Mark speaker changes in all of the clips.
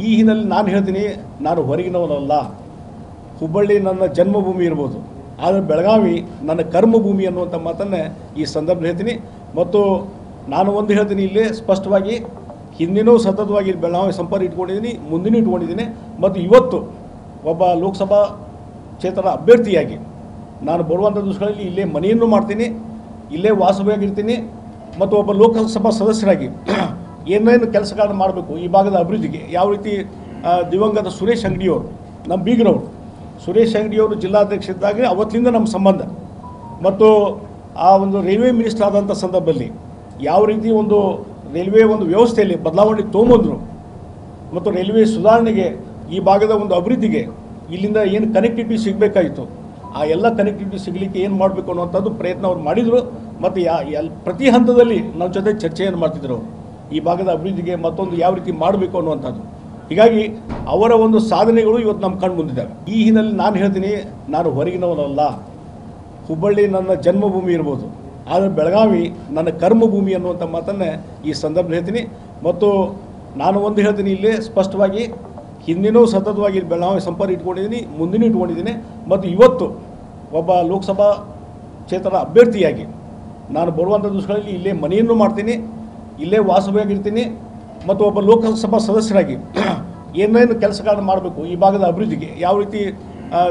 Speaker 1: ಈ ಹಿನ್ನೆಲೆ ನಾನು ಹೇಳ್ತೀನಿ, ನಾನು ಹೊರಗಿನವನಲ್ಲ. ಹುಬ್ಬಳ್ಳಿ ನನ್ನ ಜನ್ಮಭೂಮಿ ಇರ್ಬೋದು, ಆದರೆ ಬೆಳಗಾವಿ ನನ್ನ ಕರ್ಮಭೂಮಿ ಅನ್ನುವಂಥ ಮಾತನ್ನೇ ಈ ಸಂದರ್ಭದಲ್ಲಿ ಹೇಳ್ತೀನಿ. ಮತ್ತು ನಾನು ಒಂದು ಹೇಳ್ತೀನಿ ಇಲ್ಲಿ ಸ್ಪಷ್ಟವಾಗಿ, ಹಿಂದಿನೂ ಸತತವಾಗಿ ಬೆಳಗಾವಿ ಸಂಪರ್ಕ ಇಟ್ಕೊಂಡಿದ್ದೀನಿ, ಮುಂದಿನೂ ಇಟ್ಕೊಂಡಿದ್ದೀನಿ. ಮತ್ತು ಇವತ್ತು ಒಬ್ಬ ಲೋಕಸಭಾ ಕ್ಷೇತ್ರದ ಅಭ್ಯರ್ಥಿಯಾಗಿ ನಾನು ಬರುವಂಥ ದಿವಸಗಳಲ್ಲಿ ಇಲ್ಲೇ ಮನೆಯನ್ನು ಮಾಡ್ತೀನಿ, ಇಲ್ಲೇ ವಾಸವಾಗಿರ್ತೀನಿ. ಮತ್ತು ಒಬ್ಬ ಲೋಕಸಭಾ ಸದಸ್ಯರಾಗಿ ಏನೇನು ಕೆಲಸಗಳನ್ನು ಮಾಡಬೇಕು ಈ ಭಾಗದ ಅಭಿವೃದ್ಧಿಗೆ, ಯಾವ ರೀತಿ ದಿವಂಗತ ಸುರೇಶ್ ಅಂಗಡಿಯವರು, ನಮ್ಮ ಬೀಗರವರು ಸುರೇಶ್ ಅಂಗಡಿಯವರು ಜಿಲ್ಲಾಧ್ಯಕ್ಷರಿದ್ದಾಗ ಅವತ್ತಿಂದ ನಮ್ಮ ಸಂಬಂಧ, ಮತ್ತು ಆ ಒಂದು ರೈಲ್ವೆ ಮಿನಿಸ್ಟರ್ ಆದಂಥ ಸಂದರ್ಭದಲ್ಲಿ ಯಾವ ರೀತಿ ಒಂದು ರೈಲ್ವೆ ಒಂದು ವ್ಯವಸ್ಥೆಯಲ್ಲಿ ಬದಲಾವಣೆ ತೊಗೊಂಬಂದರು, ಮತ್ತು ರೈಲ್ವೆ ಸುಧಾರಣೆಗೆ ಈ ಭಾಗದ ಒಂದು ಅಭಿವೃದ್ಧಿಗೆ ಇಲ್ಲಿಂದ ಏನು ಕನೆಕ್ಟಿವಿಟಿ ಸಿಗಬೇಕಾಯಿತು ಆ ಎಲ್ಲ ಕನೆಕ್ಟಿವಿಟಿ ಸಿಗಲಿಕ್ಕೆ ಏನು ಮಾಡಬೇಕು ಅನ್ನೋಂಥದ್ದು ಪ್ರಯತ್ನ ಅವ್ರು ಮಾಡಿದರು. ಮತ್ತು ಪ್ರತಿ ಹಂತದಲ್ಲಿ ನಮ್ಮ ಜೊತೆ ಚರ್ಚೆಯನ್ನು ಮಾಡ್ತಿದ್ರು ಈ ಭಾಗದ ಅಭಿವೃದ್ಧಿಗೆ ಮತ್ತೊಂದು ಯಾವ ರೀತಿ ಮಾಡಬೇಕು ಅನ್ನುವಂಥದ್ದು. ಹೀಗಾಗಿ ಅವರ ಒಂದು ಸಾಧನೆಗಳು ಇವತ್ತು ನಮ್ಮ ಕಣ್ಣು ಮುಂದಿದ್ದಾವೆ. ಈ ಹಿನ್ನೆಲೆ ನಾನು ಹೇಳ್ತೀನಿ, ನಾನು ಹೊರಗಿನವನಲ್ಲ. ಹುಬ್ಬಳ್ಳಿ ನನ್ನ ಜನ್ಮಭೂಮಿ ಇರ್ಬೋದು, ಆದರೆ ಬೆಳಗಾವಿ ನನ್ನ ಕರ್ಮಭೂಮಿ ಅನ್ನುವಂಥ ಮಾತನ್ನೇ ಈ ಸಂದರ್ಭದಲ್ಲಿ ಹೇಳ್ತೀನಿ. ಮತ್ತು ನಾನು ಒಂದು ಹೇಳ್ತೀನಿ ಇಲ್ಲಿ ಸ್ಪಷ್ಟವಾಗಿ, ಹಿಂದಿನೂ ಸತತವಾಗಿ ಬೆಳಗಾವಿ ಸಂಪರ್ಕ ಇಟ್ಕೊಂಡಿದ್ದೀನಿ, ಮುಂದಿನೂ ಇಟ್ಕೊಂಡಿದ್ದೀನಿ. ಮತ್ತು ಇವತ್ತು ಒಬ್ಬ ಲೋಕಸಭಾ ಕ್ಷೇತ್ರದ ಅಭ್ಯರ್ಥಿಯಾಗಿ ನಾನು ಬರುವಂಥ ದಿವಸಗಳಲ್ಲಿ ಇಲ್ಲೇ ಮನೆಯನ್ನು ಮಾಡ್ತೀನಿ, ಇಲ್ಲೇ ವಾಸವಾಗಿರ್ತೀನಿ. ಮತ್ತು ಒಬ್ಬ ಲೋಕಸಭಾ ಸದಸ್ಯರಾಗಿ ಏನೇನು ಕೆಲಸಗಳನ್ನು ಮಾಡಬೇಕು ಈ ಭಾಗದ ಅಭಿವೃದ್ಧಿಗೆ, ಯಾವ ರೀತಿ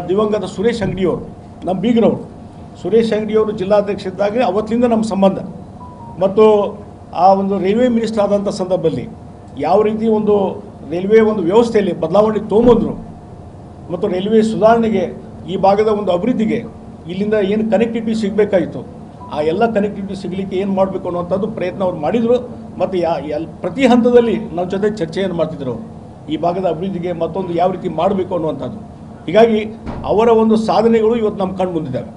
Speaker 1: ದಿವಂಗತ ಸುರೇಶ್ ಅಂಗಡಿಯವರು, ನಮ್ಮ ಬೀಗರವರು ಸುರೇಶ್ ಅಂಗಡಿಯವರು ಜಿಲ್ಲಾಧ್ಯಕ್ಷರಿದ್ದಾಗ ಅವತ್ತಿಂದ ನಮ್ಮ ಸಂಬಂಧ, ಮತ್ತು ಆ ಒಂದು ರೈಲ್ವೆ ಮಿನಿಸ್ಟರ್ ಆದಂಥ ಸಂದರ್ಭದಲ್ಲಿ ಯಾವ ರೀತಿ ಒಂದು ರೈಲ್ವೆ ಒಂದು ವ್ಯವಸ್ಥೆಯಲ್ಲಿ ಬದಲಾವಣೆ ತೊಗೊಂಬಂದರು, ಮತ್ತು ರೈಲ್ವೆ ಸುಧಾರಣೆಗೆ ಈ ಭಾಗದ ಒಂದು ಅಭಿವೃದ್ಧಿಗೆ ಇಲ್ಲಿಂದ ಏನು ಕನೆಕ್ಟಿವಿಟಿ ಸಿಗಬೇಕಾಯಿತು ಆ ಎಲ್ಲ ಕನೆಕ್ಟಿವಿಟಿ ಸಿಗಲಿಕ್ಕೆ ಏನು ಮಾಡಬೇಕು ಅನ್ನೋಂಥದ್ದು ಪ್ರಯತ್ನ ಅವ್ರು ಮಾಡಿದರು. ಮತ್ತು ಪ್ರತಿ ಹಂತದಲ್ಲಿ ನಮ್ಮ ಜೊತೆ ಚರ್ಚೆಯನ್ನು ಮಾಡ್ತಿದ್ರು ಈ ಭಾಗದ ಅಭಿವೃದ್ಧಿಗೆ ಮತ್ತೊಂದು ಯಾವ ರೀತಿ ಮಾಡಬೇಕು ಅನ್ನುವಂಥದ್ದು. ಹೀಗಾಗಿ ಅವರ ಒಂದು ಸಾಧನೆಗಳು ಇವತ್ತು ನಮ್ಮ ಕಣ್ಣು ಮುಂದಿದ್ದಾವೆ.